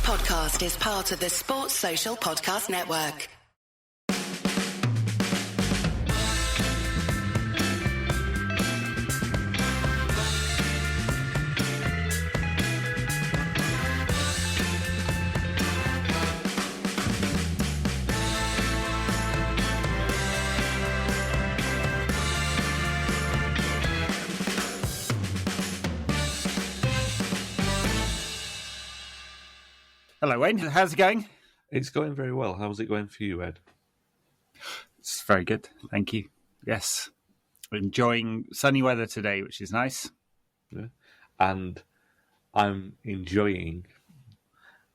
podcast is part of the Sports Social Podcast Network. Hello, Wayne. How's it going? It's going very well. How's it going for you, Ed? It's very good. Thank you. Yes. Enjoying sunny weather today, which is nice. Yeah. And I'm enjoying,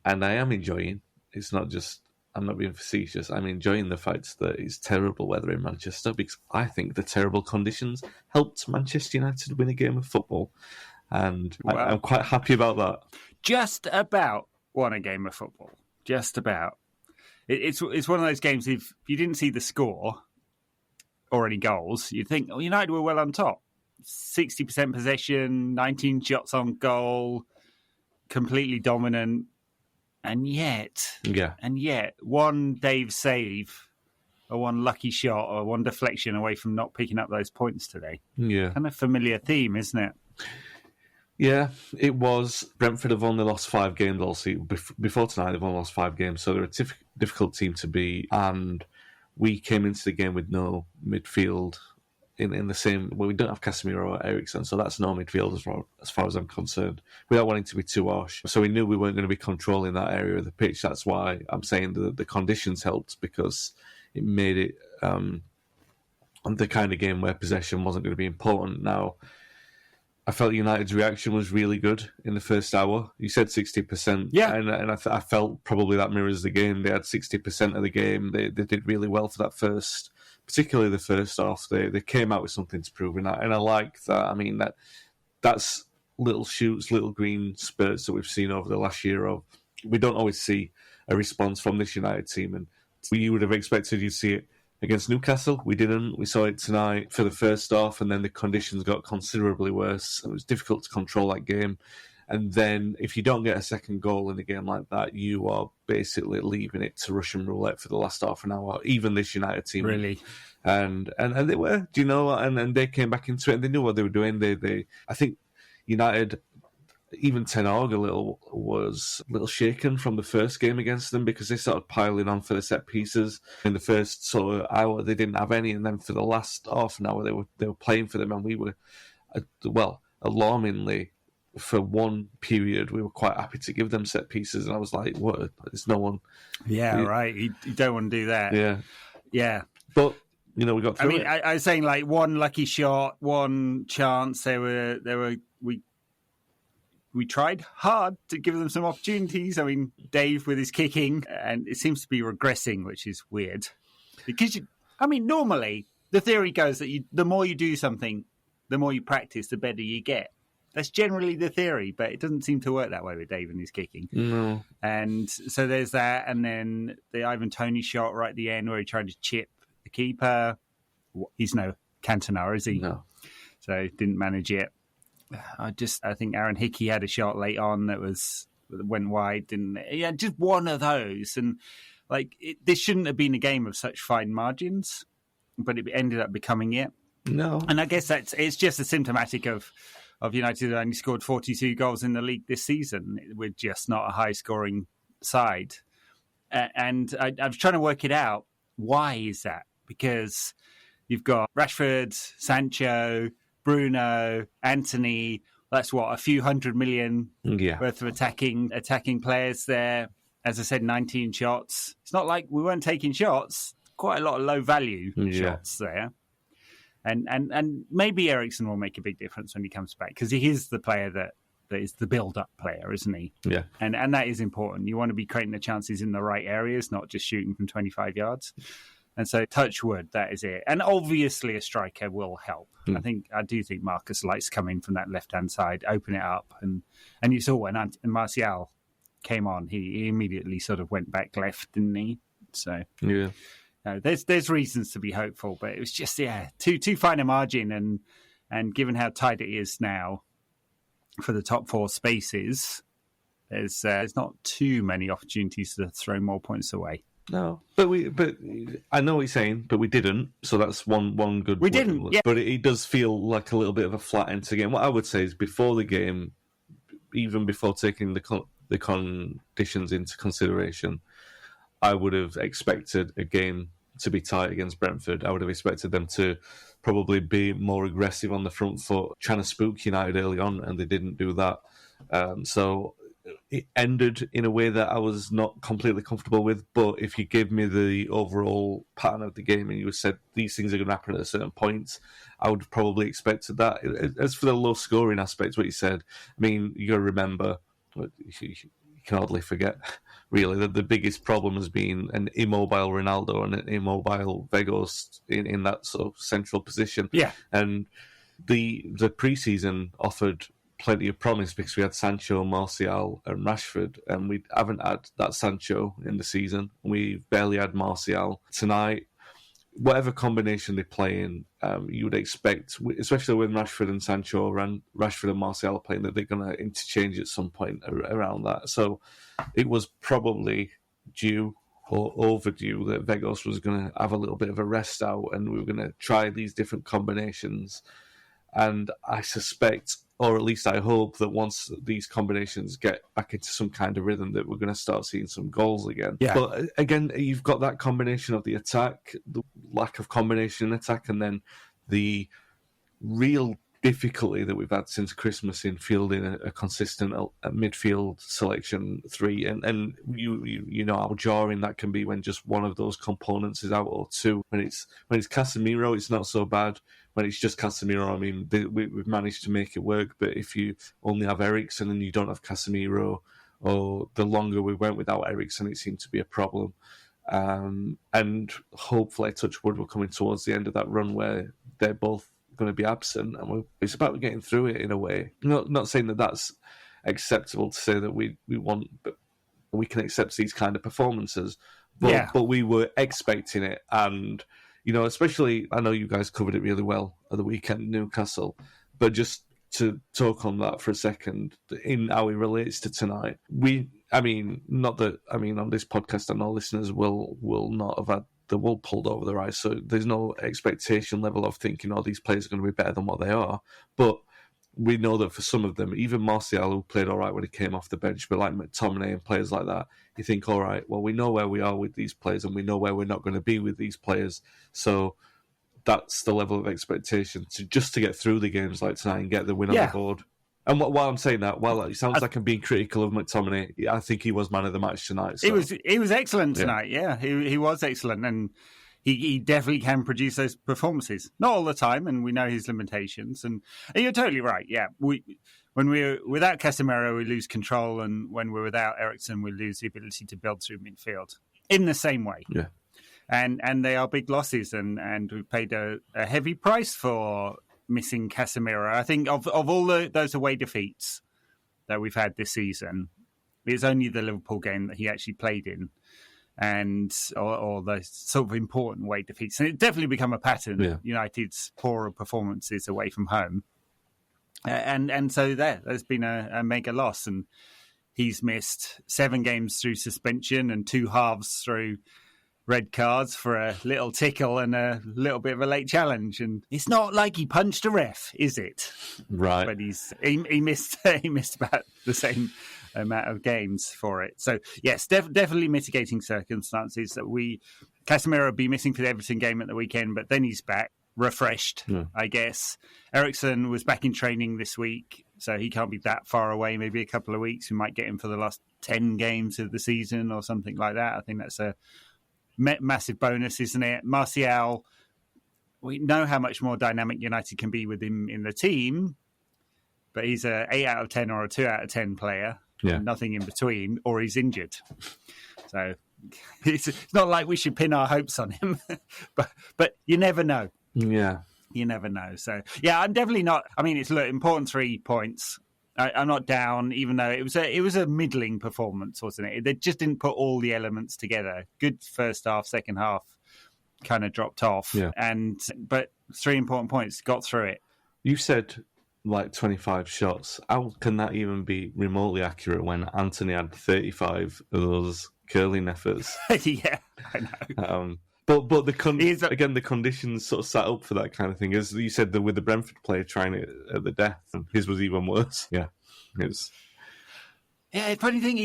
and I am enjoying, it's not just, I'm not being facetious, I'm enjoying the fact that it's terrible weather in Manchester because I think the terrible conditions helped Manchester United win a game of football. And wow. I'm quite happy about that. Just about won a game of football. Just about. It's one of those games, if you didn't see the score or any goals, you'd think, oh, United were well on top. 60% possession, 19 shots on goal, completely dominant. And yet, one Dave save, or one lucky shot, or one deflection away from not picking up those points today. Yeah. Kind of familiar theme, isn't it? Yeah, it was. Brentford have only lost 5 games all season. Before tonight, they've only lost 5 games, so they're a difficult team to beat. And we came into the game with no midfield in the same. Well, we don't have Casemiro or Eriksen, so that's no midfield as far as I'm concerned. Without wanting to be too harsh, so we knew we weren't going to be controlling that area of the pitch. That's why I'm saying the conditions helped, because it made it the kind of game where possession wasn't going to be important. Now, I felt United's reaction was really good in the first hour. You said 60%. Yeah. And I felt probably that mirrors the game. They had 60% of the game. They did really well for that particularly the first half. They came out with something to prove. And I like that. I mean, that's little shoots, little green spurts that we've seen over the last year. We don't always see a response from this United team. And you would have expected you'd see it against Newcastle. We didn't. We saw it tonight for the first half, and then the conditions got considerably worse. It was difficult to control that game. And then if you don't get a second goal in a game like that, you are basically leaving it to Russian roulette for the last half an hour, even this United team. Really? And they were, do you know, and they came back into it, and they knew what they were doing. I think United, even Ten Hag was a little shaken from the first game against them, because they started piling on for the set pieces. In the first sort of hour, they didn't have any, and then for the last half an hour, they were playing for them, and we were, alarmingly, for one period, we were quite happy to give them set pieces, and I was like, "What? There's no one." Yeah, right. You don't want to do that. Yeah. But we got through it. I was saying, like, one lucky shot, one chance. We tried hard to give them some opportunities. I mean, Dave with his kicking, and it seems to be regressing, which is weird. Because, normally the theory goes that the more you do something, the more you practice, the better you get. That's generally the theory, but it doesn't seem to work that way with Dave and his kicking. No. And so there's that, and then the Ivan Toney shot right at the end where he tried to chip the keeper. He's no Cantona, is he? No. So didn't manage it. I think Aaron Hickey had a shot late on that went wide, just one of those. And this shouldn't have been a game of such fine margins, but it ended up becoming it. No. And I guess it's just a symptomatic of United that only scored 42 goals in the league this season. We're just not a high scoring side. And I was trying to work it out. Why is that? Because you've got Rashford, Sancho, Bruno, Anthony. That's a few 100 million worth of attacking players there. As I said, 19 shots. It's not like we weren't taking shots. Quite a lot of low value shots there. And maybe Eriksen will make a big difference when he comes back, because he is the player that is the build-up player, isn't he? Yeah. And that is important. You want to be creating the chances in the right areas, not just shooting from 25 yards. And so, touch wood, that is it. And obviously, a striker will help. I do think Marcus likes to come in from that left-hand side, open it up. And you saw when Martial came on, he immediately sort of went back left, didn't he? So, yeah. There's reasons to be hopeful, but it was just, too fine a margin. And given how tight it is now for the top 4 spaces, there's not too many opportunities to throw more points away. No, but I know what you're saying, but we didn't. So that's one good. We didn't, yeah. But it does feel like a little bit of a flat end to the game. What I would say is before the game, even before taking the conditions into consideration, I would have expected a game to be tight against Brentford. I would have expected them to probably be more aggressive on the front foot, trying to spook United early on, and they didn't do that. So it ended in a way that I was not completely comfortable with. But if you gave me the overall pattern of the game and you said these things are going to happen at a certain point, I would have probably expected that. As for the low scoring aspects, what you said, I mean, you got to remember, you can hardly forget, really, that the biggest problem has been an immobile Ronaldo and an immobile Weghorst in that sort of central position. Yeah. And the pre-season offered plenty of promise because we had Sancho, Martial and Rashford, and we haven't had that Sancho in the season. We've barely had Martial. Tonight, whatever combination they play in, you would expect, especially with Rashford and Sancho and Rashford and Martial playing, that they're going to interchange at some point around that. So it was probably due or overdue that Weghorst was going to have a little bit of a rest out and we were going to try these different combinations. And I suspect, or at least I hope, that once these combinations get back into some kind of rhythm, that we're going to start seeing some goals again. Yeah. But again, you've got that combination of the attack, the lack of combination in attack, and then the real difficulty that we've had since Christmas in fielding a consistent midfield selection three. And you know how jarring that can be when just one of those components is out, or two. When it's Casemiro, it's not so bad. When it's just Casemiro, I mean, we've managed to make it work. But if you only have Eriksen and you don't have Casemiro, or the longer we went without Eriksen, it seemed to be a problem. And hopefully, touch wood, we're coming towards the end of that run where they're both going to be absent, and it's about getting through it in a way. Not saying that that's acceptable to say that we want, but we can accept these kind of performances. But we were expecting it, and you know, especially, I know you guys covered it really well at the weekend in Newcastle, but just to talk on that for a second, in how it relates to tonight, on this podcast, I know listeners will not have had the wool pulled over their eyes, so there's no expectation level of thinking, these players are going to be better than what they are. But we know that for some of them, even Martial, who played all right when he came off the bench, but like McTominay and players like that, you think, all right, well, we know where we are with these players and we know where we're not going to be with these players. So that's the level of expectation to get through the games like tonight and get the win on the board. And while I'm saying that, while it sounds like I'm being critical of McTominay, I think he was man of the match tonight. So. He was excellent tonight, yeah. He was excellent, and he definitely can produce those performances. Not all the time, and we know his limitations. And you're totally right, yeah. When we're without Casemiro, we lose control, and when we're without Eriksen, we lose the ability to build through midfield in the same way. Yeah. And they are big losses, and we've paid a heavy price for missing Casemiro. I think of all those away defeats that we've had this season, it's only the Liverpool game that he actually played in, or the sort of important away defeats. And it's definitely become a pattern. Yeah. United's poorer performances away from home, and so there's been a mega loss, and he's missed 7 games through suspension and 2 halves through red cards for a little tickle and a little bit of a late challenge, and it's not like he punched a ref, is it? Right. But he missed about the same amount of games for it. So yes, definitely mitigating circumstances that Casemiro will be missing for the Everton game at the weekend, but then he's back refreshed, I guess. Eriksen was back in training this week, so he can't be that far away. Maybe a couple of weeks. We might get him for the last 10 games of the season or something like that. I think that's a massive bonus, isn't it? Martial, we know how much more dynamic United can be with him in the team, but he's a 8 out of 10 or a 2 out of 10 player, nothing in between, or he's injured. So it's not like we should pin our hopes on him, but you never know. Yeah, you never know. So yeah, I'm definitely not. I mean, it's important 3 points. I'm not down, even though it was a middling performance, wasn't it? They just didn't put all the elements together. Good first half, second half kind of dropped off. Yeah. But 3 important points, got through it. You said like 25 shots. How can that even be remotely accurate when Anthony had 35 of those curling efforts? Yeah, I know. But the conditions sort of set up for that kind of thing. As you said, with the Brentford player trying it at the death, his was even worse. Yeah, it was. Yeah, funny thing,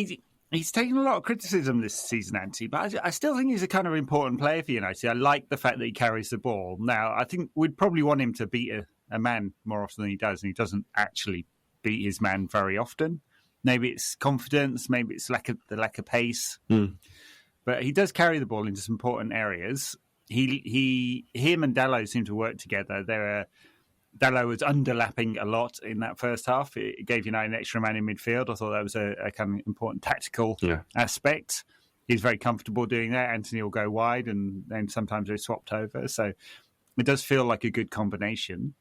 he's taken a lot of criticism this season, Anthony, but I still think he's a kind of important player for United. I like the fact that he carries the ball. Now, I think we'd probably want him to beat a man more often than he does, and he doesn't actually beat his man very often. Maybe it's confidence, maybe it's the lack of pace. But he does carry the ball into some important areas. Him and Dalot seem to work together. Dalot was underlapping a lot in that first half. It gave United an extra man in midfield. I thought that was a kind of important tactical aspect. He's very comfortable doing that. Anthony will go wide, and then sometimes they're swapped over. So it does feel like a good combination.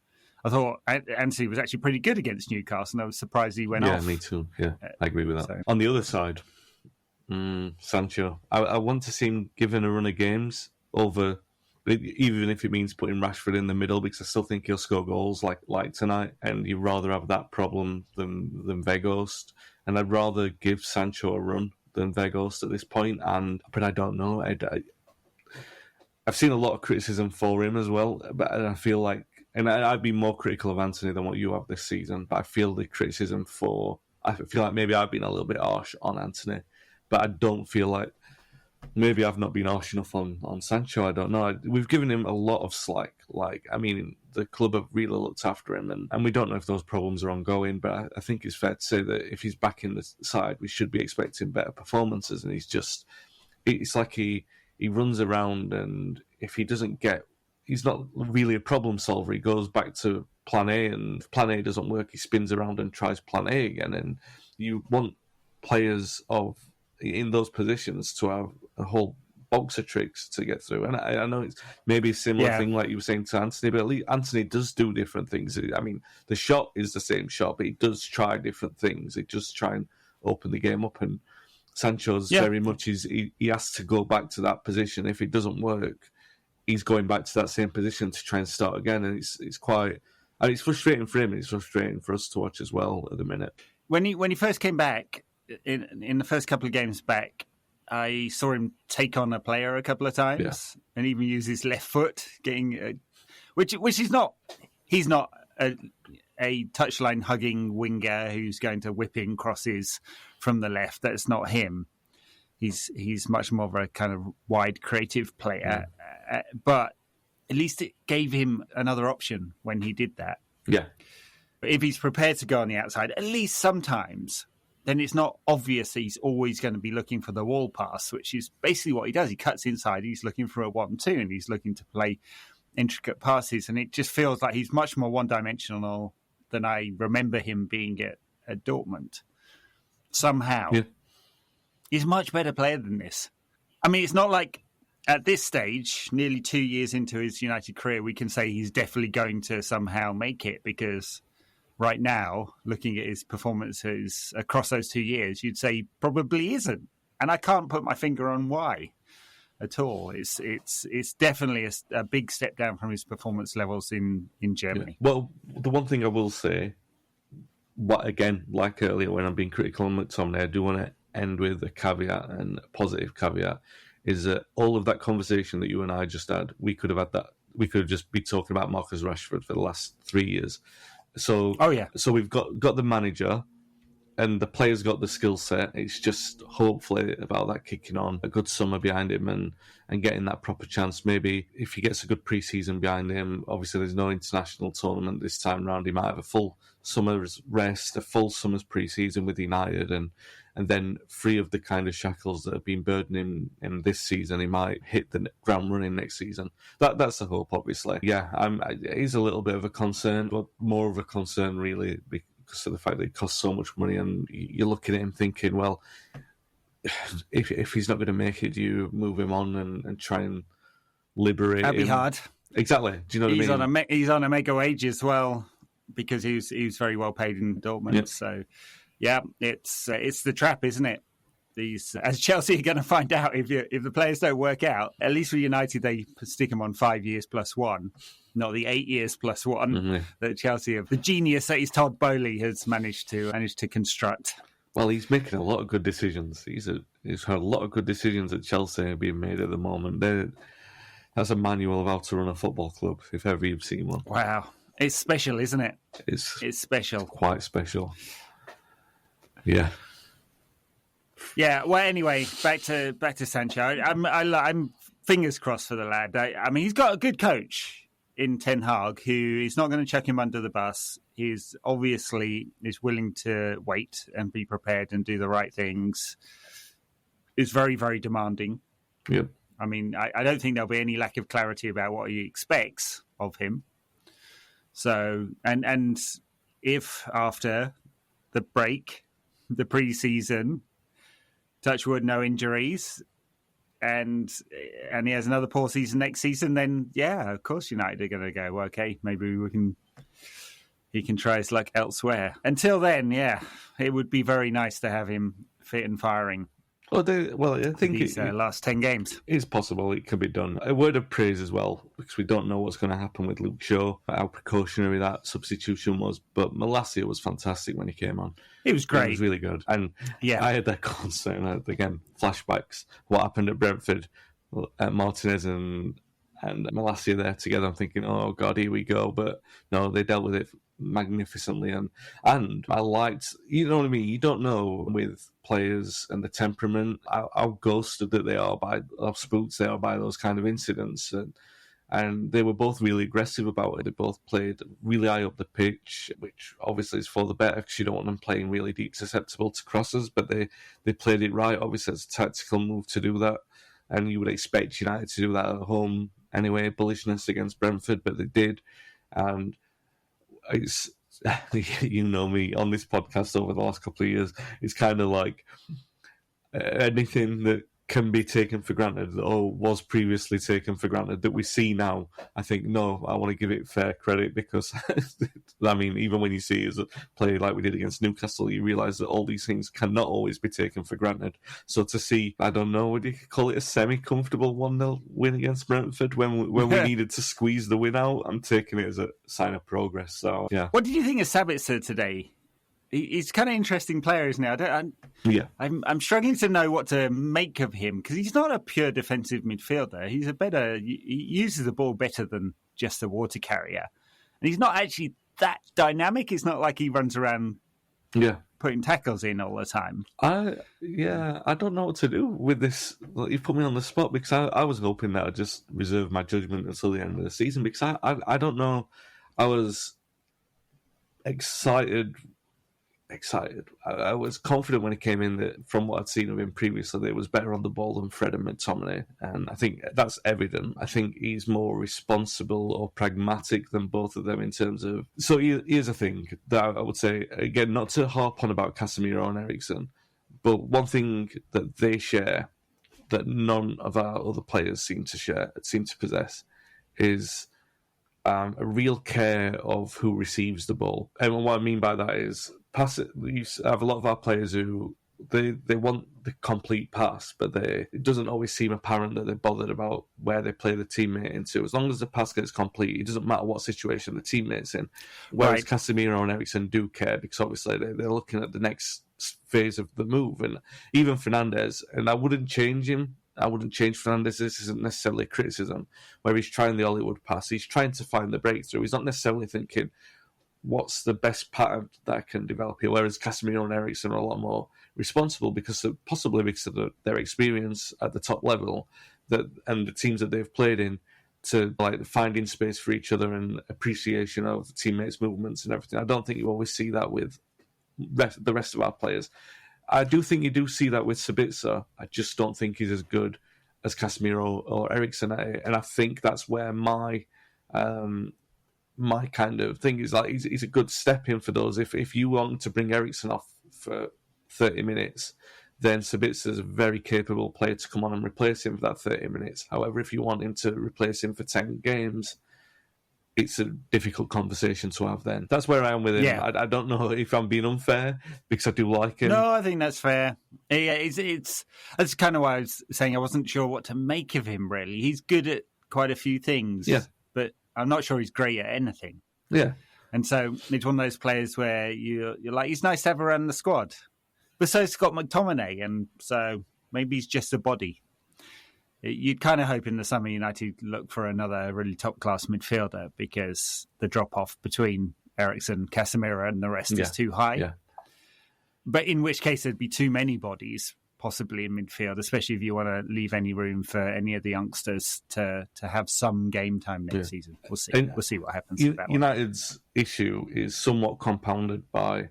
I thought Anthony was actually pretty good against Newcastle, and I was surprised he went off. Yeah, me too. Yeah, I agree with that. So. On the other side, Sancho. I want to see him given a run of games over, even if it means putting Rashford in the middle, because I still think he'll score goals like tonight, and you'd rather have that problem than Weghorst. And I'd rather give Sancho a run than Weghorst at this point. But I don't know. I've seen a lot of criticism for him as well, but I feel like, and I've been more critical of Anthony than what you have this season, but I feel like maybe I've been a little bit harsh on Anthony, but I don't feel like maybe I've not been harsh enough on Sancho. I don't know. We've given him a lot of slack. The club have really looked after him, and we don't know if those problems are ongoing, but I think it's fair to say that if he's back in the side, we should be expecting better performances, and it's like he runs around, and if he doesn't he's not really a problem solver. He goes back to plan A, and if plan A doesn't work, he spins around and tries plan A again. And you want players in those positions to have a whole box of tricks to get through. And I know it's maybe a similar thing like you were saying to Anthony, but at least Anthony does do different things. I mean, the shot is the same shot, but he does try different things. He does try and open the game up. And Sancho's very much he has to go back to that position. If it doesn't work, he's going back to that same position to try and start again, and it's quite. And it's frustrating for him. It's frustrating for us to watch as well at the minute. When he first came back in the first couple of games back, I saw him take on a player a couple of times and even use his left foot, which is not. He's not a touchline hugging winger who's going to whip in crosses from the left. That's not him. He's much more of a kind of wide creative player, but at least it gave him another option when he did that. Yeah. If he's prepared to go on the outside, at least sometimes, then it's not obvious he's always going to be looking for the wall pass, which is basically what he does. He cuts inside, he's looking for a 1-2, and he's looking to play intricate passes, and it just feels like he's much more one-dimensional than I remember him being at Dortmund. Somehow. Yeah. He's a much better player than this. I mean, it's not like at this stage, nearly 2 years into his United career, we can say he's definitely going to somehow make it, because right now, looking at his performances across those 2 years, you'd say he probably isn't. And I can't put my finger on why at all. It's definitely a big step down from his performance levels in Germany. Yeah. Well, the one thing I will say, again, like earlier when I'm being critical on McTominay, I do want to end with a caveat, and a positive caveat, is that all of that conversation that you and I just had, we could have had that. We could have just be talking about Marcus Rashford for the last 3 years. So, so we've got the manager, and the players got the skill set. It's just hopefully about that kicking on, a good summer behind him, and getting that proper chance. Maybe if he gets a good pre-season behind him, obviously there's no international tournament this time round. He might have a full summer's rest, a full summer's pre-season with United, and then free of the kind of shackles that have been burdening him this season, he might hit the ground running next season. That's the hope, obviously. Yeah, it is a little bit of a concern, but more of a concern really because of the fact that it costs so much money, and you're looking at him thinking, well, if he's not going to make it, do you move him on and try and liberate That'd him? Be hard. Exactly. Do you know what I mean? He's on a mega wage as well, because he was very well paid in Dortmund. Yep. So, yeah, it's the trap, isn't it? As Chelsea are going to find out if the players don't work out. At least for United, they stick them on 5 years plus one. not the 8 years plus one that Chelsea have. The genius that is Todd Bowley has managed to construct. Well, he's making a lot of good decisions. He's had a lot of good decisions at Chelsea being made at the moment. That's a manual of how to run a football club, if ever you've seen one. Wow. It's special, isn't it? It's special. Quite special. Yeah. Yeah, well, anyway, back to Sancho. I'm fingers crossed for the lad. I mean, he's got a good coach in Ten Hag who is not going to chuck him under the bus. He's obviously is willing to wait and be prepared and do the right things. Is very, very demanding. Yep. I mean, I don't think there'll be any lack of clarity about what he expects of him. So, and if after the break, the pre-season, touch wood, no injuries, and he has another poor season next season, then yeah, of course United are going to go, well, okay, maybe he can try his luck elsewhere. Until then, yeah, it would be very nice to have him fit and firing. I think these last 10 games. It's possible it could be done. A word of praise as well, because we don't know what's going to happen with Luke Shaw, how precautionary that substitution was. But Malacia was fantastic when he came on. It was great. It was really good. And I had that concern, again, flashbacks. What happened at Brentford, Martinez and Malacia there together. I'm thinking, oh, God, here we go. But no, they dealt with it magnificently. And I liked, you know what I mean? You don't know with players and the temperament, how ghosted that they are by, how spooked they are by those kind of incidents. And they were both really aggressive about it. They both played really high up the pitch, which obviously is for the better because you don't want them playing really deep, susceptible to crosses. But they played it right. Obviously, it's a tactical move to do that. And you would expect United to do that at home anyway, bullishness against Brentford, but they did. And it's, you know me, on this podcast over the last couple of years, it's kind of like anything that can be taken for granted or was previously taken for granted that we see now. I think, no, I want to give it fair credit because, I mean, even when you see it as a play like we did against Newcastle, you realise that all these things cannot always be taken for granted. So to see, I don't know, would you call it a semi-comfortable 1-0 win against Brentford when we needed to squeeze the win out? I'm taking it as a sign of progress. So, yeah. What did you think of Sabitzer today? He's kind of interesting player, isn't he? I'm struggling to know what to make of him because he's not a pure defensive midfielder. He uses the ball better than just a water carrier. And he's not actually that dynamic. It's not like he runs around putting tackles in all the time. I don't know what to do with this. You've put me on the spot because I was hoping that I'd just reserve my judgment until the end of the season because I don't know. I was excited. I was confident when he came in that from what I'd seen of him previously, that he was better on the ball than Fred and McTominay. And I think that's evident. I think he's more responsible or pragmatic than both of them in terms of... So here's a thing that I would say, again, not to harp on about Casemiro and Eriksen, but one thing that they share that none of our other players seem to possess is a real care of who receives the ball. And what I mean by that is... You have a lot of our players who they want the complete pass, but it doesn't always seem apparent that they're bothered about where they play the teammate into. As long as the pass gets complete, it doesn't matter what situation the teammate's in. Whereas Casemiro and Eriksen do care because obviously they're looking at the next phase of the move. And even Fernandes, and I wouldn't change him. I wouldn't change Fernandes. This isn't necessarily a criticism. Where he's trying the Hollywood pass, he's trying to find the breakthrough. He's not necessarily thinking, what's the best pattern that I can develop here? Whereas Casemiro and Eriksen are a lot more responsible because of their experience at the top level and the teams that they've played in to like finding space for each other and appreciation of teammates' movements and everything. I don't think you always see that with the rest of our players. I do think you do see that with Sabitzer. I just don't think he's as good as Casemiro or Eriksen at it. And I think that's where my kind of thing is like he's a good step in for those. If you want to bring Eriksen off for 30 minutes, then Sabitzer's a very capable player to come on and replace him for that 30 minutes. However, if you want him to replace him for 10 games, it's a difficult conversation to have then. That's where I am with him. Yeah. I don't know if I'm being unfair because I do like him. No, I think that's fair. Yeah, that's kind of why I was saying I wasn't sure what to make of him, really. He's good at quite a few things. Yeah. But I'm not sure he's great at anything. Yeah. And so it's one of those players where you're like, he's nice to have around the squad. But so is Scott McTominay, and so maybe he's just a body. You'd kind of hope in the summer United look for another really top-class midfielder because the drop-off between Eriksen, Casemiro and the rest is too high. Yeah. But in which case there'd be too many bodies possibly in midfield, especially if you want to leave any room for any of the youngsters to have some game time next season. We'll see. We'll see what happens with that one. United's issue is somewhat compounded by,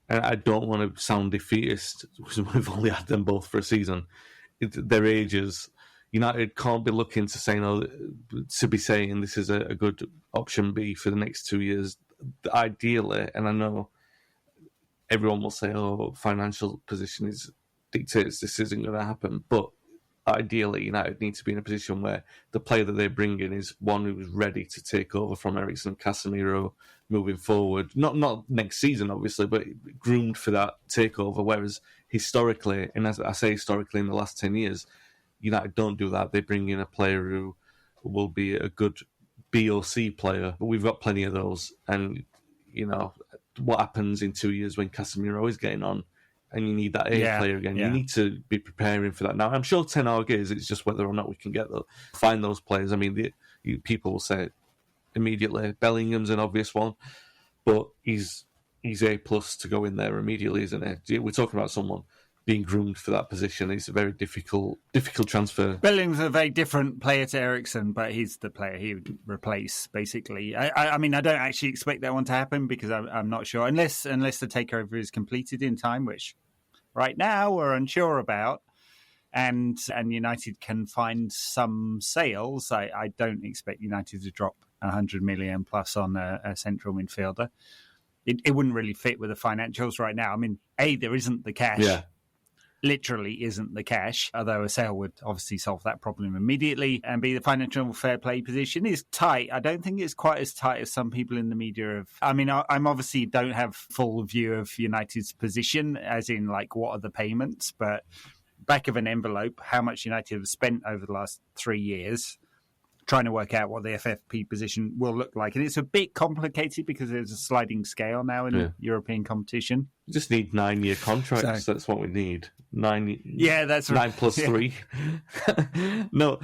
and I don't want to sound defeatist because we've only had them both for a season, their ages. United can't be looking to say to be saying this is a good option B for the next 2 years. Ideally, and I know everyone will say, financial position dictates this isn't going to happen, but ideally United need to be in a position where the player that they bring in is one who's ready to take over from Eriksen and Casemiro moving forward. Not next season, obviously, but groomed for that takeover, whereas historically, and as I say historically in the last 10 years, United don't do that. They bring in a player who will be a good B or C player, but we've got plenty of those. And, what happens in 2 years when Casemiro is getting on and you need that A player again? You need to be preparing for that. Now, I'm sure Ten Hag is. It's just whether or not we can find those players. I mean, people will say immediately Bellingham's an obvious one, but he's A+ to go in there immediately, isn't he? We're talking about someone being groomed for that position. It's a very difficult transfer. Bellingham's a very different player to Eriksen, but he's the player he would replace, basically. I mean, I don't actually expect that one to happen because I'm not sure, unless the takeover is completed in time, which right now we're unsure about, and United can find some sales. I don't expect United to drop 100 million plus on a central midfielder. It wouldn't really fit with the financials right now. I mean, A, there isn't the cash. Yeah. Literally isn't the cash, although a sale would obviously solve that problem immediately. And B, the financial fair play position is tight. I don't think it's quite as tight as some people in the media have. I mean, I'm obviously don't have full view of United's position, as in like what are the payments, but back of an envelope, how much United have spent over the last 3 years trying to work out what the FFP position will look like. And it's a bit complicated because there's a sliding scale now in European competition. We just need 9-year contracts. That's what we need. 9. Yeah, that's right. 9 plus 3. No.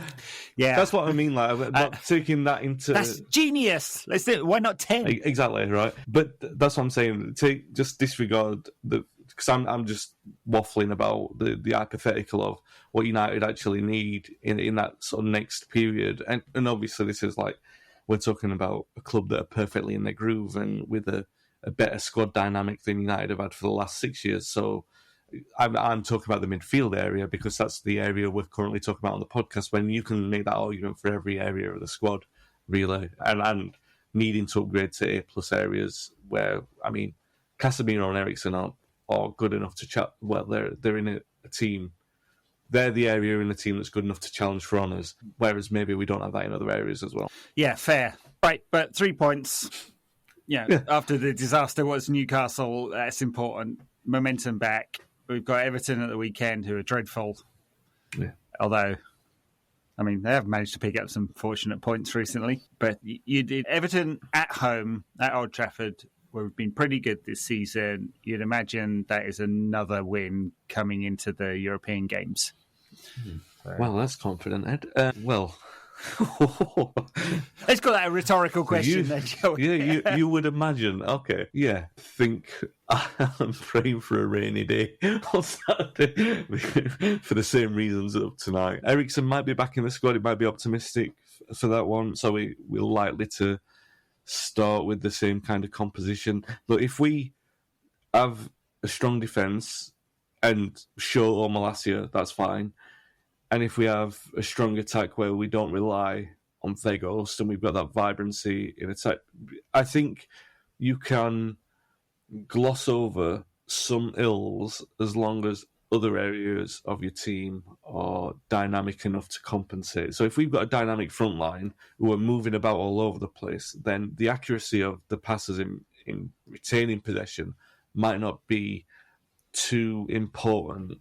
Yeah. That's what I mean. Like, not taking that into... That's genius. Let's do it. Why not 10? Exactly, right? But that's what I'm saying. Just disregard the... Because I'm just waffling about the hypothetical of what United actually need in that sort of next period. And obviously this is like, we're talking about a club that are perfectly in their groove and with a better squad dynamic than United have had for the last 6 years. So I'm talking about the midfield area because that's the area we're currently talking about on the podcast, when you can make that argument for every area of the squad, really. And needing to upgrade to A+ areas where, I mean, Casemiro and Eriksen are good enough to chat. Well, they're in a team. They're the area in the team that's good enough to challenge for honours, whereas maybe we don't have that in other areas as well. Yeah, fair. Right, but 3 points. Yeah. After the disaster was Newcastle, that's important. Momentum back. We've got Everton at the weekend, who are dreadful. Yeah. Although, I mean, they have managed to pick up some fortunate points recently. But you did Everton at home at Old Trafford. We've been pretty good this season. You'd imagine that is another win coming into the European games. Well, that's confident, Ed. Let's call that a rhetorical question then, shall we? Yeah, you would imagine. Okay. Yeah. Think I'm praying for a rainy day on Saturday for the same reasons up tonight. Eriksen might be back in the squad. He might be optimistic for that one. So we're likely to start with the same kind of composition. But if we have a strong defence and Shaw or Malacia, that's fine. And if we have a strong attack where we don't rely on Weghorst and we've got that vibrancy in attack, I think you can gloss over some ills as long as other areas of your team are dynamic enough to compensate. So if we've got a dynamic front line who are moving about all over the place, then the accuracy of the passes in retaining possession might not be too important,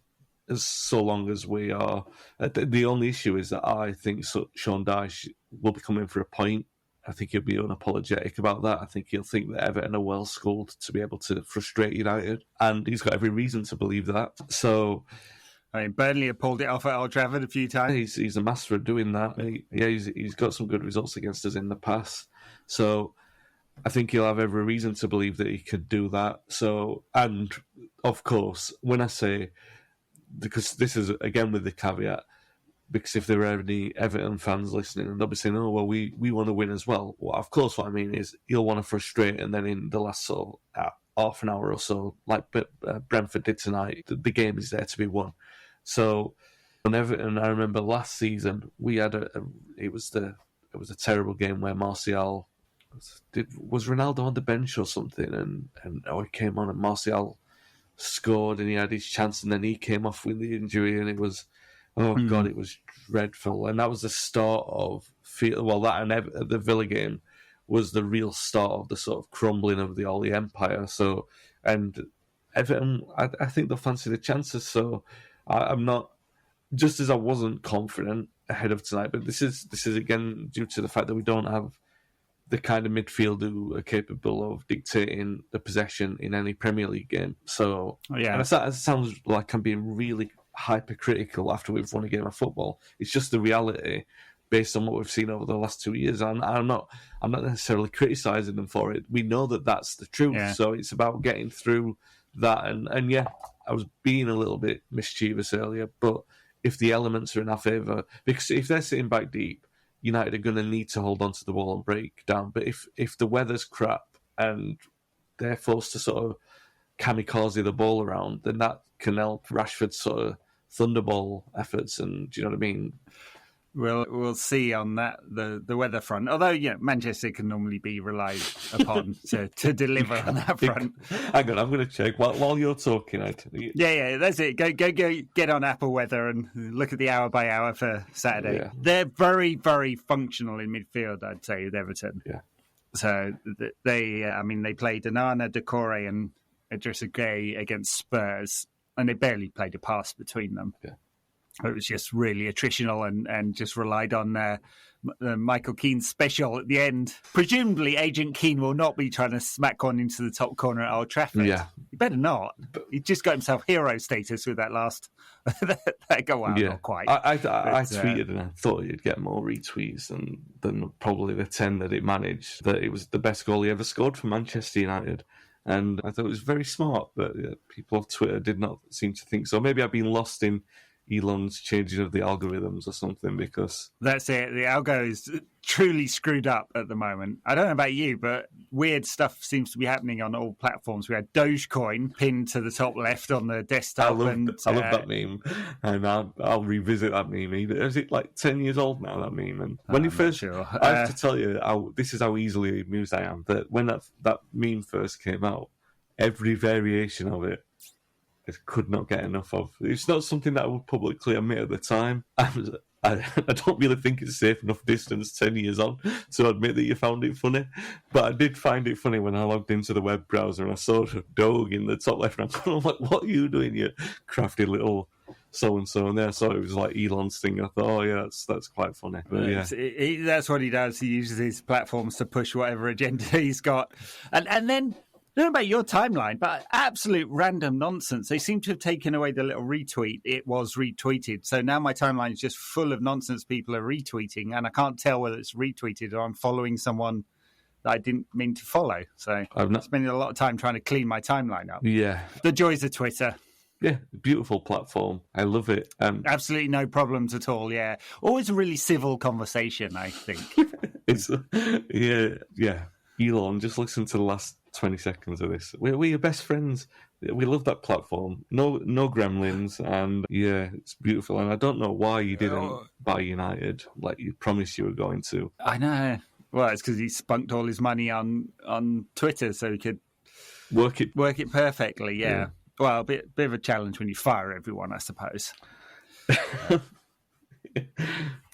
as so long as we are... The only issue is that I think Sean Dyche will be coming for a point, I think he'll be unapologetic about that. I think he'll think that Everton are well schooled to be able to frustrate United, and he's got every reason to believe that. So, I mean, Burnley have pulled it off at Old Trafford a few times. He's a master at doing that. He's got some good results against us in the past. So I think he'll have every reason to believe that he could do that. So, and of course, when I say, because this is again with the caveat, because if there are any Everton fans listening, and they'll be saying, "Oh, well, we want to win as well." Well, of course, what I mean is he'll want to frustrate, and then in the last half an hour or so, like Brentford did tonight, the game is there to be won. So on Everton, I remember last season we had it was a terrible game where Martial was Ronaldo on the bench or something, and he came on and Martial scored and he had his chance, and then he came off with the injury, and it was. Oh, God, it was dreadful. And that was the start of... that and the Villa game was the real start of the sort of crumbling of the Ollie Empire. So, and Everton, I think they'll fancy the chances. So I'm not... Just as I wasn't confident ahead of tonight, but this is again due to the fact that we don't have the kind of midfield who are capable of dictating the possession in any Premier League game. So, yeah. And it sounds like I'm being really... hypercritical after we've won a game of football. It's just the reality based on what we've seen over the last 2 years. And I'm not necessarily criticising them for it. We know that that's the truth. Yeah. So it's about getting through that. And yeah, I was being a little bit mischievous earlier, but if the elements are in our favour, because if they're sitting back deep, United are going to need to hold on to the ball and break down. But if the weather's crap and they're forced to sort of kamikaze the ball around, then that can help Rashford's sort of thunderball efforts, and do you know what I mean? We'll see on that the weather front. Although Manchester can normally be relied upon to deliver on that front. Hang on, I'm going to check while you're talking. Yeah, that's it. Go get on Apple Weather and look at the hour by hour for Saturday. Yeah. They're very, very functional in midfield, I'd say, with Everton. Yeah. So they played Onana, Decore, and Idrissa Gueye against Spurs, and they barely played a pass between them. Yeah. It was just really attritional and just relied on Michael Keane's special at the end. Presumably, Agent Keane will not be trying to smack one into the top corner at Old Trafford. Yeah. He better not. He just got himself hero status with that last that goal. Yeah. Not quite. I tweeted and I thought he'd get more retweets than probably the 10 that it managed, that it was the best goal he ever scored for Manchester United. And I thought it was very smart, but people off Twitter did not seem to think so. Maybe I've been lost in Elon's changing of the algorithms or something, because... That's it. The algo is truly screwed up at the moment. I don't know about you, but weird stuff seems to be happening on all platforms. We had Dogecoin pinned to the top left on the desktop. I love that meme, and I'll revisit that meme. Is it like 10 years old now, that meme? And when you first... Sure. I have to tell you, this is how easily amused I am, that when that meme first came out, every variation of it, I could not get enough of. It's not something that I would publicly admit at the time. I don't really think it's safe enough distance 10 years on to admit that you found it funny. But I did find it funny when I logged into the web browser and I saw Doge in the top left-hand corner. I'm like, what are you doing, you crafty little so-and-so? And then I saw it was like Elon's thing. I thought, oh, yeah, that's quite funny. But, yeah. That's what he does. He uses his platforms to push whatever agenda he's got. And then... I don't know about your timeline, but absolute random nonsense. They seem to have taken away the little retweet. It was retweeted. So now my timeline is just full of nonsense people are retweeting, and I can't tell whether it's retweeted or I'm following someone that I didn't mean to follow. So I'm spending a lot of time trying to clean my timeline up. Yeah. The joys of Twitter. Yeah, beautiful platform. I love it. Absolutely no problems at all, yeah. Always a really civil conversation, I think. Yeah. Elon, just listen to the last 20 seconds of this. We're your best friends. We love that platform. No gremlins, and yeah, it's beautiful. And I don't know why you didn't buy United like you promised you were going to. I know. Well, it's because he spunked all his money on Twitter so he could work it perfectly. Yeah. Well, a bit of a challenge when you fire everyone, I suppose.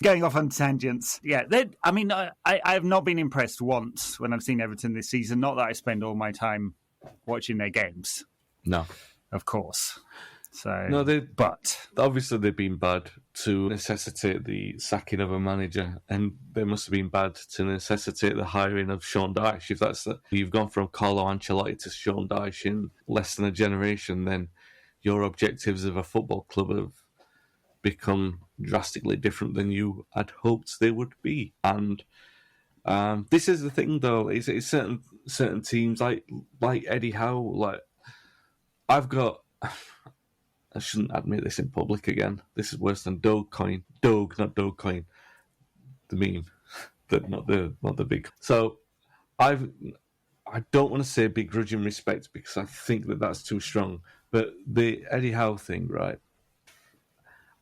Going off on tangents. Yeah, I have not been impressed once when I've seen Everton this season. Not that I spend all my time watching their games. No. Of course. So, no, but obviously they've been bad to necessitate the sacking of a manager, and they must have been bad to necessitate the hiring of Sean Dyche. If you've gone from Carlo Ancelotti to Sean Dyche in less than a generation, then your objectives of a football club have become drastically different than you had hoped they would be. And this is the thing, though. It's certain teams like Eddie Howe. Like I've got. I shouldn't admit this in public again. This is worse than Dogecoin. Not Dogecoin. The meme, not the big. So I don't want to say begrudging respect because I think that's too strong. But the Eddie Howe thing, right?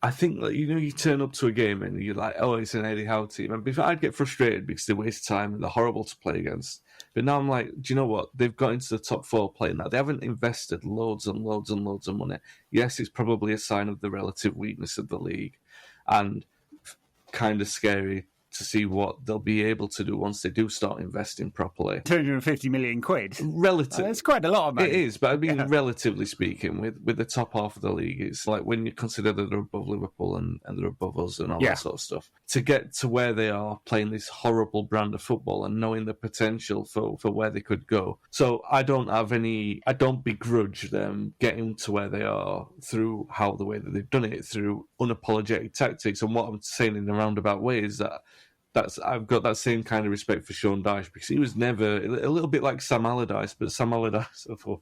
I think that you turn up to a game and you're like, oh, it's an Eddie Howe team. And before I'd get frustrated because they waste time and they're horrible to play against. But now I'm like, do you know what? They've got into the top 4 playing that. They haven't invested loads and loads and loads of money. Yes, it's probably a sign of the relative weakness of the league and kind of scary to see what they'll be able to do once they do start investing properly. 250 million quid. Relative. That's quite a lot of money. It is, but I mean, relatively speaking, with the top half of the league, it's like when you consider that they're above Liverpool and they're above us and all that sort of stuff. To get to where they are, playing this horrible brand of football and knowing the potential for where they could go. So I don't begrudge them getting to where they are through the way that they've done it, through unapologetic tactics. And what I'm saying in a roundabout way is that I've got that same kind of respect for Sean Dyche because he was never a little bit like Sam Allardyce, but Sam Allardyce for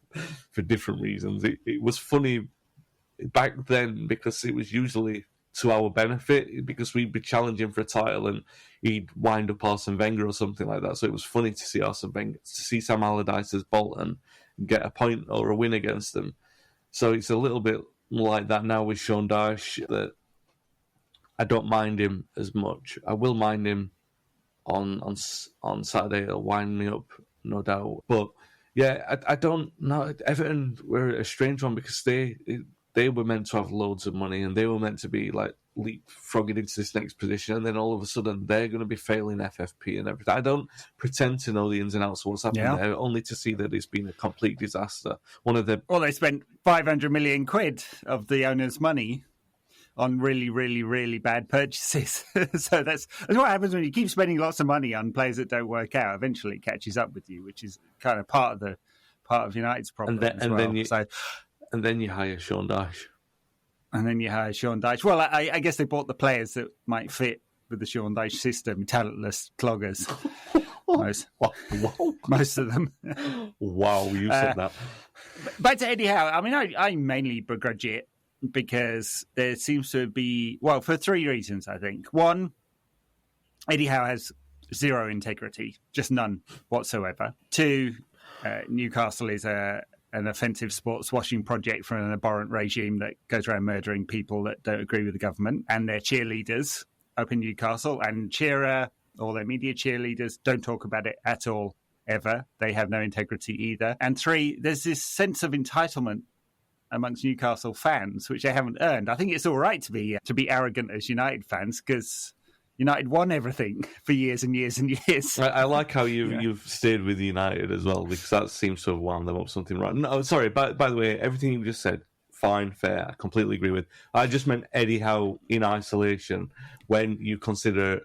different reasons. It was funny back then because it was usually to our benefit because we'd be challenging for a title and he'd wind up Arsene Wenger or something like that. So it was funny to see Arsene Wenger, to see Sam Allardyce as Bolton and get a point or a win against them. So it's a little bit like that now with Sean Dyche that I don't mind him as much. I will mind him on Saturday. It'll wind me up, no doubt. But yeah, I don't know. Everton were a strange one because they were meant to have loads of money and they were meant to be like leapfrogging into this next position, and then all of a sudden they're going to be failing FFP and everything. I don't pretend to know the ins and outs of what's happened there, only to see that it's been a complete disaster. They spent 500 million quid of the owner's money on really, really, really bad purchases. So that's what happens when you keep spending lots of money on players that don't work out. Eventually it catches up with you, which is kind of part of United's problem And then you hire Sean Dyche. Well, I guess they bought the players that might fit with the Sean Dyche system, talentless cloggers. Most of them. Wow, you said that. Back to Eddie Howe. I mean, I mainly begrudge it because there seems to be, for 3 reasons, I think. One, Eddie Howe has zero integrity, just none whatsoever. 2, Newcastle is an offensive sports washing project for an abhorrent regime that goes around murdering people that don't agree with the government, and their cheerleaders up in Newcastle, and Shearer, all their media cheerleaders, don't talk about it at all, ever. They have no integrity either. And 3, there's this sense of entitlement amongst Newcastle fans, which they haven't earned. I think it's all right to be arrogant as United fans because United won everything for years and years and years. I like how you've stayed with United as well because that seems to have wound them up something right. No, sorry, by the way, everything you just said, fine, fair, I completely agree with. I just meant Eddie Howe in isolation when you consider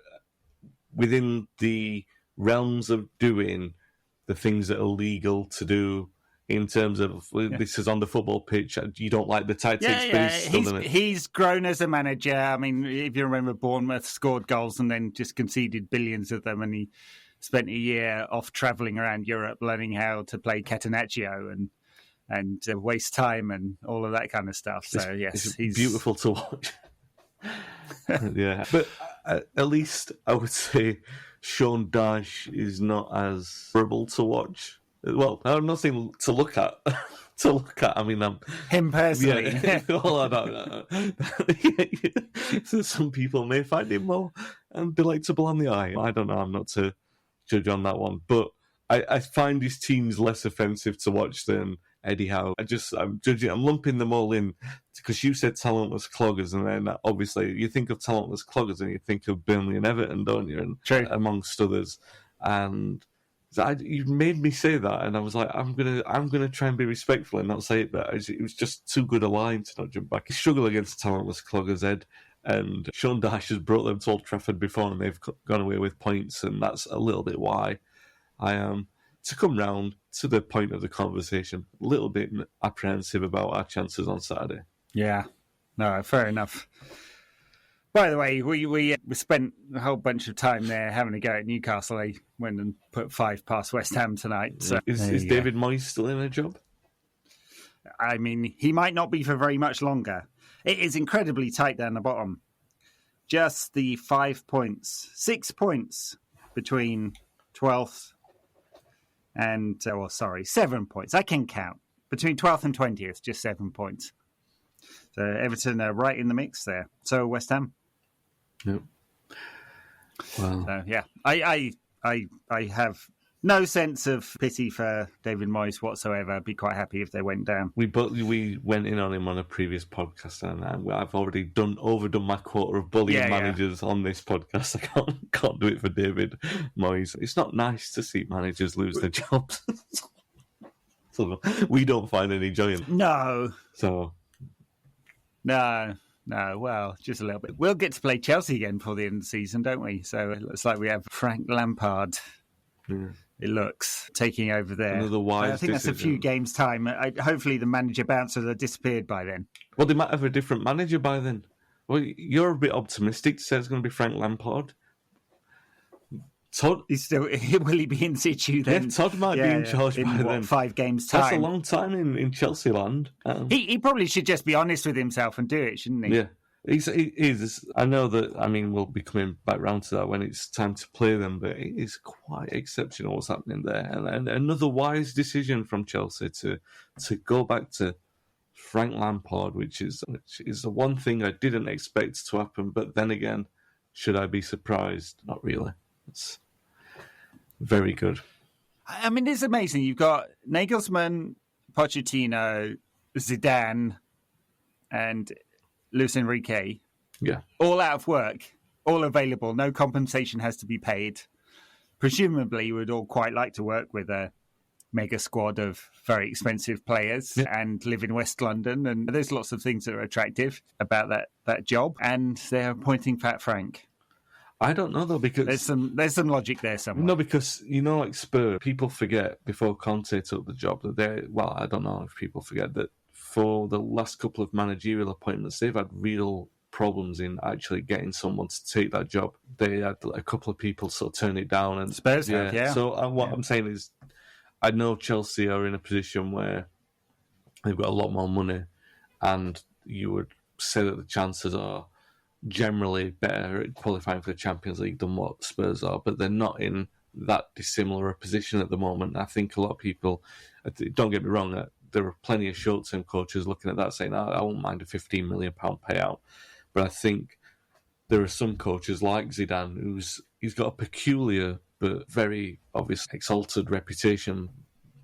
within the realms of doing the things that are legal to do in terms of this is on the football pitch. You don't like the tactics, but he's still in it. He's grown as a manager. I mean, if you remember, Bournemouth scored goals and then just conceded billions of them, and he spent a year off travelling around Europe learning how to play Catenaccio and waste time and all of that kind of stuff. So, yes, he's beautiful to watch. Yeah, but at least I would say Sean Dyche is not as horrible to watch. Well, I'm not saying to look at. I mean, him personally. Yeah, all about So some people may find him more delectable on the eye. I don't know. I'm not to judge on that one, but I find his teams less offensive to watch than Eddie Howe. I'm judging. I'm lumping them all in because you said talentless cloggers, and then obviously you think of talentless cloggers and you think of Burnley and Everton, don't you? And True. Amongst others, and You made me say that, and I was like, I'm gonna try and be respectful and not say it, but it was just too good a line to not jump back. He struggled against a talentless Clogger's Head, and Sean Dyche has brought them to Old Trafford before, and they've gone away with points, and that's a little bit why I am, to come round to the point of the conversation, a little bit apprehensive about our chances on Saturday. Yeah, no, fair enough. By the way, we spent a whole bunch of time there having a go at Newcastle. They went and put 5 past West Ham tonight. So is David Moyes still in a job? I mean, he might not be for very much longer. It is incredibly tight down the bottom. Just the 5 points, 6 points between 12th and, 7 points. I can count. Between 12th and 20th, just 7 points. So Everton are right in the mix there. So West Ham. Yep. Wow. So, yeah, I have no sense of pity for David Moyes whatsoever. I'd be quite happy if they went down. We went in on him on a previous podcast, and I've already overdone my quota of bullying managers on this podcast. I can't do it for David Moyes. It's not nice to see managers lose their jobs. So we don't find any joy in it. No. So. No, well, just a little bit. We'll get to play Chelsea again before the end of the season, don't we? So it looks like we have Frank Lampard, it looks, taking over there. Another wise I think decision. that's a few games' time. Hopefully the manager bouncer will have disappeared by then. Well, they might have a different manager by then. Well, you're a bit optimistic to say it's going to be Frank Lampard. Todd, will he be in situ then? Yeah, Todd might be in charge by then. 5 games time. That's a long time in Chelsea land. He probably should just be honest with himself and do it, shouldn't he? Yeah, he is. I know that. I mean, we'll be coming back round to that when it's time to play them. But it is quite exceptional what's happening there, and another wise decision from Chelsea to go back to Frank Lampard, which is the one thing I didn't expect to happen. But then again, should I be surprised? Not really. It's very good. I mean, it's amazing. You've got Nagelsmann, Pochettino, Zidane, and Luis Enrique. Yeah. All out of work, all available. No compensation has to be paid. Presumably, you would all quite like to work with a mega squad of very expensive players and live in West London. And there's lots of things that are attractive about that job. And they're appointing Fat Frank. I don't know though, because there's some logic there somewhere. No, because like Spurs, people forget before Conte took the job that I don't know if people forget that for the last couple of managerial appointments, they've had real problems in actually getting someone to take that job. They had a couple of people sort of turn it down, and Spurs have, yeah. So what I'm saying is, I know Chelsea are in a position where they've got a lot more money, and you would say that the chances are generally better at qualifying for the Champions League than what Spurs are, but they're not in that dissimilar a position at the moment. I think a lot of people, don't get me wrong, there are plenty of short-term coaches looking at that saying, I won't mind a £15 million payout. But I think there are some coaches like Zidane, he's got a peculiar but very obvious exalted reputation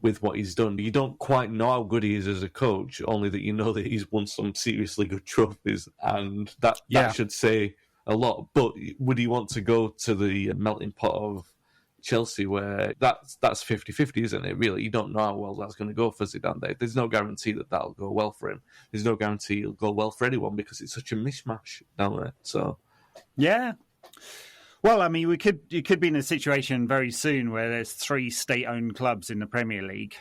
with what he's done. You don't quite know how good he is as a coach, only that you know that he's won some seriously good trophies, and that should say a lot. But would he want to go to the melting pot of Chelsea, where that's 50-50, isn't it, really? You don't know how well that's going to go for Zidane. There's no guarantee that that'll go well for him. There's no guarantee it'll go well for anyone, because it's such a mishmash down there. So, yeah. Well, I mean, you could be in a situation very soon where there's 3 state-owned clubs in the Premier League,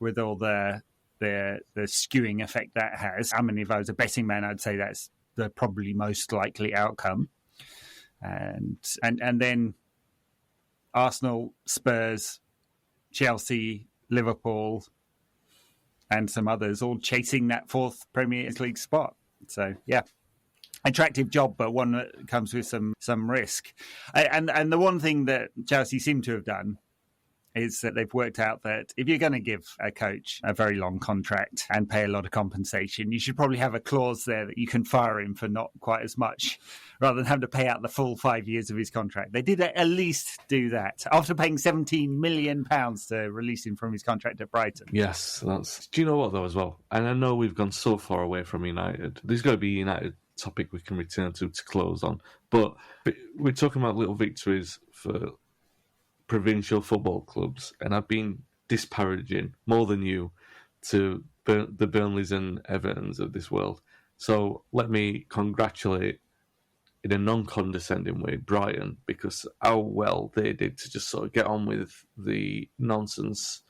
with all the skewing effect that has. I mean, if I was a betting man, I'd say that's the probably most likely outcome. And then Arsenal, Spurs, Chelsea, Liverpool, and some others all chasing that 4th Premier League spot. So, yeah. Attractive job, but one that comes with some risk. And the one thing that Chelsea seem to have done is that they've worked out that if you're going to give a coach a very long contract and pay a lot of compensation, you should probably have a clause there that you can fire him for not quite as much, rather than having to pay out the full 5 years of his contract. They did at least do that after paying £17 million to release him from his contract at Brighton. Yes, do you know what though as well? And I know we've gone so far away from United. There's got to be United topic we can return to close on, but we're talking about little victories for provincial football clubs, and I've been disparaging more than you to the Burnleys and Evertons of this world. So let me congratulate, in a non-condescending way, Brighton, because how well they did to just sort of get on with the nonsense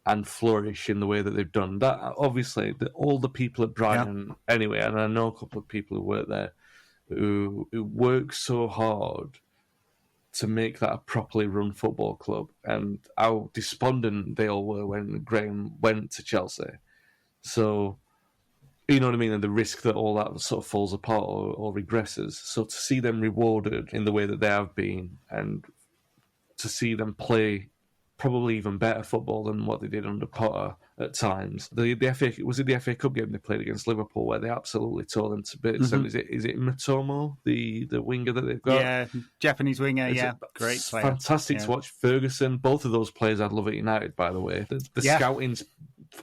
and flourish in the way that they've done. That obviously, all the people at Brighton, anyway, and I know a couple of people who work there who work so hard to make that a properly run football club, and how despondent they all were when Graham went to Chelsea. So, you know what I mean? And the risk that all that sort of falls apart or regresses. So to see them rewarded in the way that they have been, and to see them play probably even better football than what they did under Potter at times. The FA, was it the FA Cup game they played against Liverpool where they absolutely tore them to bits? Mm-hmm. And is it Matomo, the winger that they've got? Yeah, Japanese winger, great player. Fantastic to watch. Ferguson, both of those players I'd love at United, by the way. The scouting's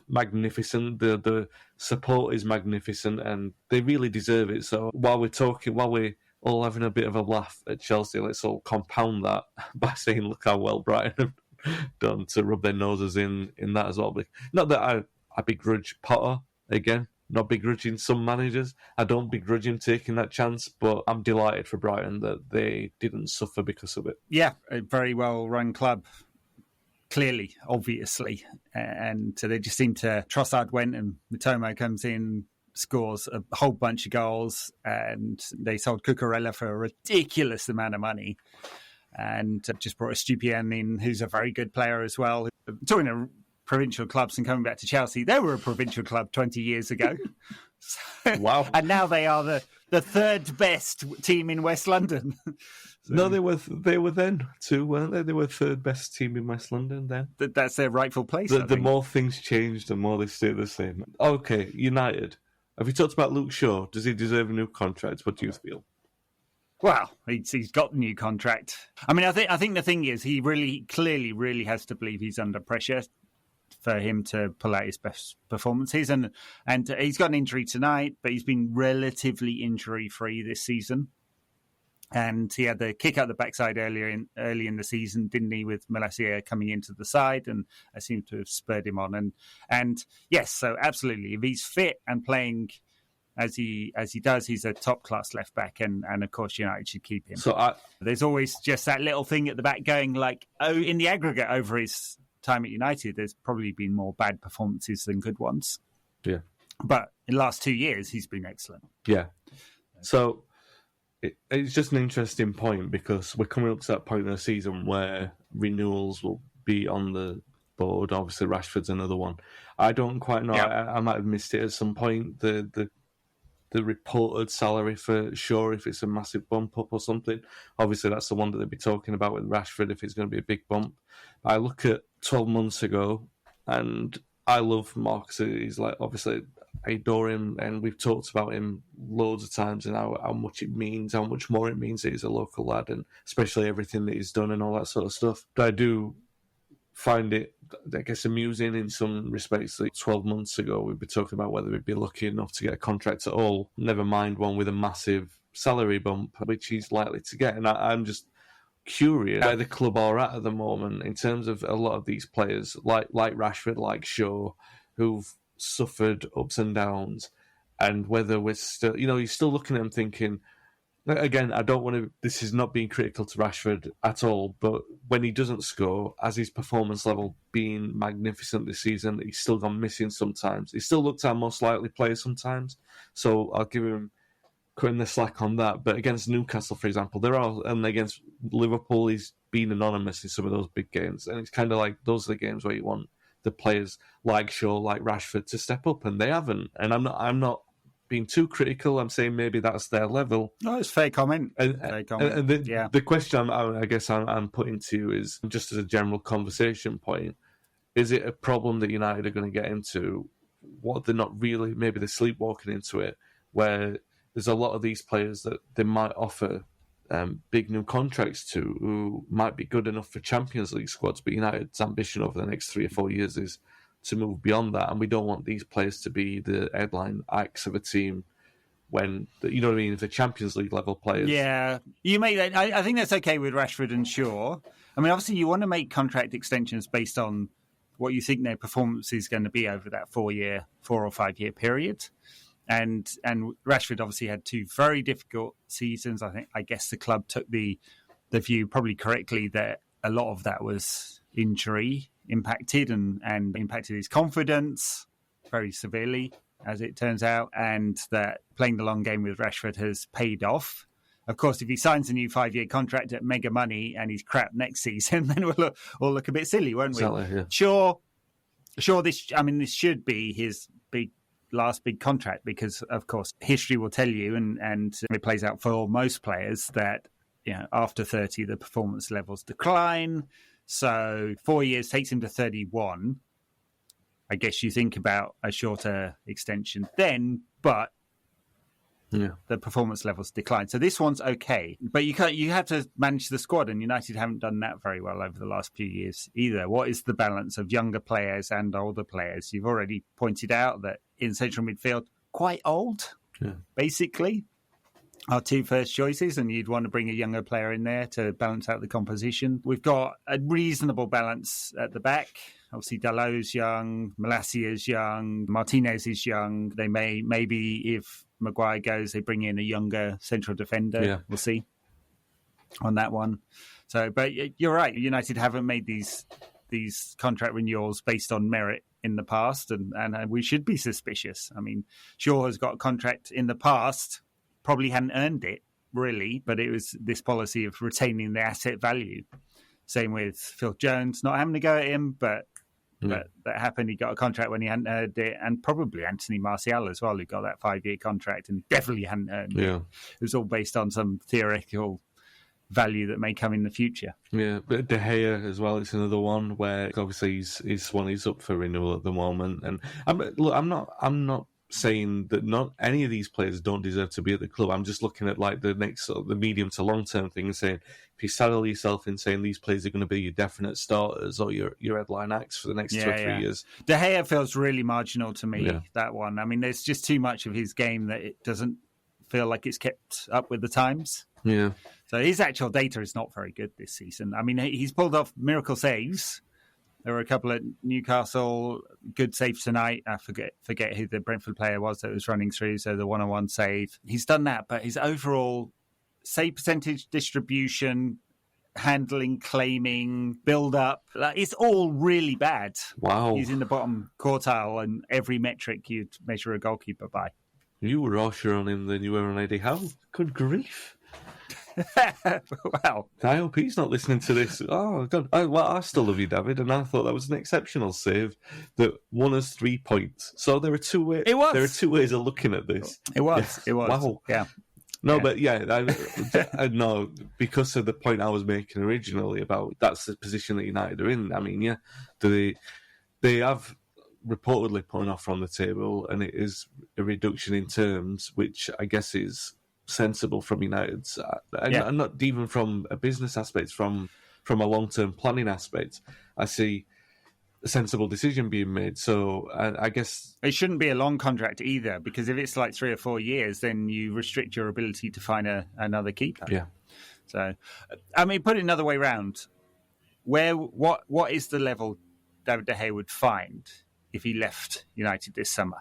magnificent, the support is magnificent, and they really deserve it. So while we're all having a bit of a laugh at Chelsea, let's all compound that by saying, look how well Brighton have done to rub their noses in that as well. But not that I begrudge Potter, again, not begrudging some managers. I don't begrudge him taking that chance, but I'm delighted for Brighton that they didn't suffer because of it. Yeah, a very well-run club, clearly, obviously. And so they just seem to... Trossard went and Matomo comes in, scores a whole bunch of goals, and they sold Cucurella for a ridiculous amount of money. And just brought a Stupian in, who's a very good player as well. Talking of provincial clubs and coming back to Chelsea, they were a provincial club 20 years ago. Wow. And now they are the third best team in West London. No, they were then too, weren't they? They were third best team in West London then. That's their rightful place. The more things change, the more they stay the same. Okay, United. Have you talked about Luke Shaw? Does he deserve a new contract? What do you feel? Well, he's got the new contract. I mean, I think the thing is, he really clearly has to believe he's under pressure for him to pull out his best performances. And he's got an injury tonight, but he's been relatively injury-free this season. And he had the kick out the backside early in the season, didn't he, with Malacia coming into the side, and I seem to have spurred him on. And yes, so absolutely, if he's fit and playing as he does, he's a top class left back, and of course United should keep him. So there's always just that little thing at the back going like, in the aggregate over his time at United, there's probably been more bad performances than good ones. Yeah, but in the last 2 years, he's been excellent. Yeah, so it's just an interesting point because we're coming up to that point in the season where renewals will be on the board. Obviously, Rashford's another one. I don't quite know. Yeah. I might have missed it at some point. The reported salary for Shaw, if it's a massive bump up or something. Obviously, that's the one that they'll be talking about with Rashford, if it's going to be a big bump. I look at 12 months ago, and I love Marcus. He's like, obviously, I adore him, and we've talked about him loads of times and how much it means, how much more it means that he's a local lad, and especially everything that he's done and all that sort of stuff. But I do find it, I guess, amusing in some respects. Like 12 months ago, we'd be talking about whether we'd be lucky enough to get a contract at all, never mind one with a massive salary bump, which he's likely to get. And I'm just curious where the club are at the moment in terms of a lot of these players, like Rashford, like Shaw, who've suffered ups and downs, and whether we're still, you're still looking at them thinking, again, I don't want to, this is not being critical to Rashford at all, but when he doesn't score, as his performance level being magnificent this season, he's still gone missing sometimes. He still looked our most likely player sometimes, so I'll give him cutting the slack on that. But against Newcastle, for example, and against Liverpool, he's been anonymous in some of those big games, and it's kind of like those are the games where you want the players like Shaw, like Rashford to step up, and they haven't. And I'm not being too critical. I'm saying maybe that's their level. No, it's a fair comment. And the question I guess I'm putting to you is, just as a general conversation point, is it a problem that United are going to get into? What they're not really, maybe they're sleepwalking into it, where there's a lot of these players that they might offer big new contracts to, who might be good enough for Champions League squads, but United's ambition over the next 3 or 4 years is to move beyond that, and we don't want these players to be the headline acts of a team when, you know what I mean, the Champions League level players. Yeah, you make that. I think that's okay with Rashford and Shaw. I mean, obviously, you want to make contract extensions based on what you think their performance is going to be over that 4 or 5 year period. And Rashford obviously had 2 very difficult seasons. I guess the club took the view, probably correctly, that a lot of that was injury impacted and impacted his confidence very severely, as it turns out, and that playing the long game with Rashford has paid off. Of course, if he signs a new 5-year contract at mega money and he's crap next season, then we'll all look a bit silly, won't we? Exactly, yeah. Sure. This should be his last big contract, because of course history will tell you, and it plays out for most players, that after 30 the performance levels decline. So 4 years takes him to 31. I guess you think about a shorter extension then, but the performance levels decline. So this one's okay, but you have to manage the squad, and United haven't done that very well over the last few years either. What is the balance of younger players and older players? You've already pointed out that in central midfield, quite old, basically, our 2 first choices, and you'd want to bring a younger player in there to balance out the composition. We've got a reasonable balance at the back. Obviously, Dalot's young, Malacia's young, Martinez is young. They maybe if Maguire goes, they bring in a younger central defender. Yeah. We'll see on that one. So, but you're right. United haven't made these contract renewals based on merit in the past, and we should be suspicious. I mean, Shaw has got a contract in the past, probably hadn't earned it really, but it was this policy of retaining the asset value. Same with Phil Jones, not having to go at him, but that happened. He got a contract when he hadn't earned it, and probably Anthony Martial as well, who got that 5-year contract and definitely hadn't earned it. It was all based on some theoretical value that may come in the future. Yeah, but De Gea as well, it's another one where obviously his one is up for renewal at the moment. And I'm not saying that not any of these players don't deserve to be at the club. I'm just looking at like the next sort of the medium to long term thing and saying, if you saddle yourself in saying these players are going to be your definite starters or your headline acts for the next 2 or 3 years. De Gea feels really marginal to me, that one. I mean, there's just too much of his game that it doesn't feel like it's kept up with the times. Yeah. So his actual data is not very good this season. I mean, he's pulled off miracle saves. There were a couple at Newcastle, good saves tonight. I forget who the Brentford player was that was running through, so the one-on-one save. He's done that, but his overall save percentage, distribution, handling, claiming, build-up, it's all really bad. Wow. He's in the bottom quartile on every metric you'd measure a goalkeeper by. You were harsher on him than you were on Eddie Howe. Good grief. Wow. I hope he's not listening to this. Oh, God. I still love you, David, and I thought that was an exceptional save that won us 3 points. So there are 2 ways. It was. There are 2 ways of looking at this. It was. It was. Wow. Yeah. No, but I know, because of the point I was making originally about that's the position that United are in. I mean, they have reportedly put an offer on the table, and it is a reduction in terms, which I guess is sensible from United's, and not even from a business aspect, from a long-term planning aspect. I see a sensible decision being made. So I guess it shouldn't be a long contract either, because if it's like 3 or 4 years, then you restrict your ability to find another keeper. Yeah. So, I mean, put it another way round. What is the level David De Gea would find if he left United this summer?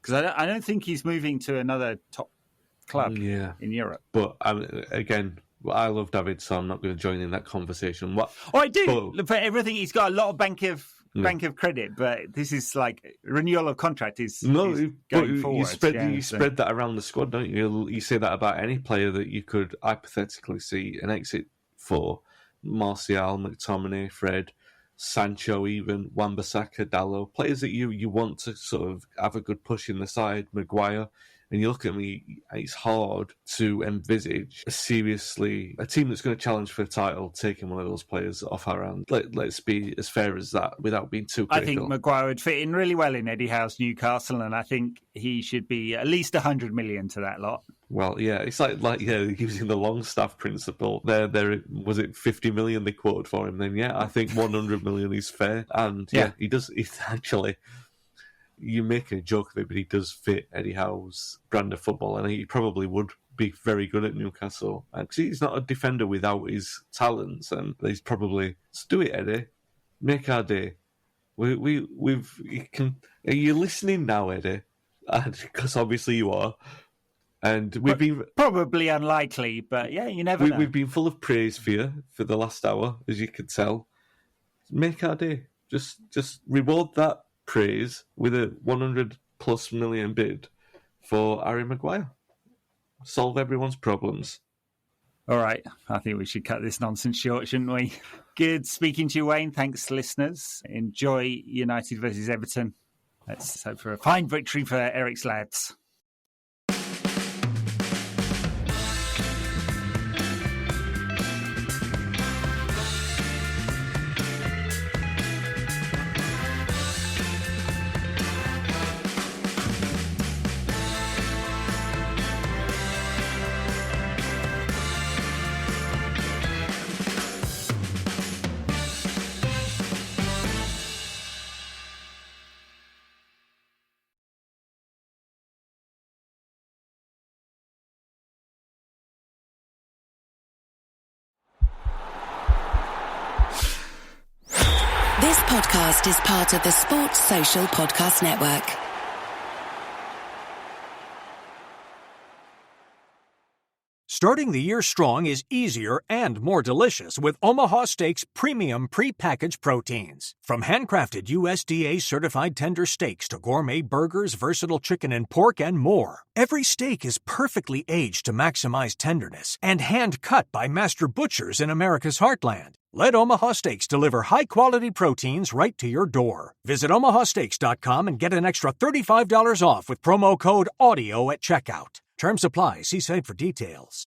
Because I don't think he's moving to another top club in Europe. But again, I love David, so I'm not going to join in that conversation. I do. For everything, he's got a lot of bank of credit, but this is like renewal of contract is going forward. You spread that around the squad, don't you? You say that about any player that you could hypothetically see an exit for. Martial, McTominay, Fred, Sancho, even Wan-Bissaka, Dalot, players that you want to sort of have a good push in the side, Maguire. And you look at me, it's hard to envisage a team that's going to challenge for a title taking one of those players off our hands. Let's be as fair as that without being too critical. I think Maguire would fit in really well in Eddie Howe's Newcastle, and I think he should be at least 100 million to that lot. Well, yeah, it's like using the Longstaff principle. There was it 50 million they quoted for him? Then I think 100 million is fair, and he does. It's actually. you make a joke of it, but he does fit Eddie Howe's brand of football, and he probably would be very good at Newcastle. Because he's not a defender without his talents, and he's probably, let's do it, Eddie. Make our day. You can. Are you listening now, Eddie? Because obviously you are. And we've been probably unlikely, but yeah, you never know. We've been full of praise for you for the last hour, as you could tell. Make our day. Just reward that praise with a 100+ million bid for Harry Maguire. Solve everyone's problems. All right, I think we should cut this nonsense short, shouldn't we? Good speaking to you, Wayne. Thanks, listeners. Enjoy United versus Everton. Let's hope for a fine victory for Eric's lads. This podcast is part of the Sports Social Podcast Network. Starting the year strong is easier and more delicious with Omaha Steaks premium pre-packaged proteins. From handcrafted USDA-certified tender steaks to gourmet burgers, versatile chicken and pork, and more. Every steak is perfectly aged to maximize tenderness and hand-cut by master butchers in America's heartland. Let Omaha Steaks deliver high-quality proteins right to your door. Visit omahasteaks.com and get an extra $35 off with promo code AUDIO at checkout. Terms apply. See site for details.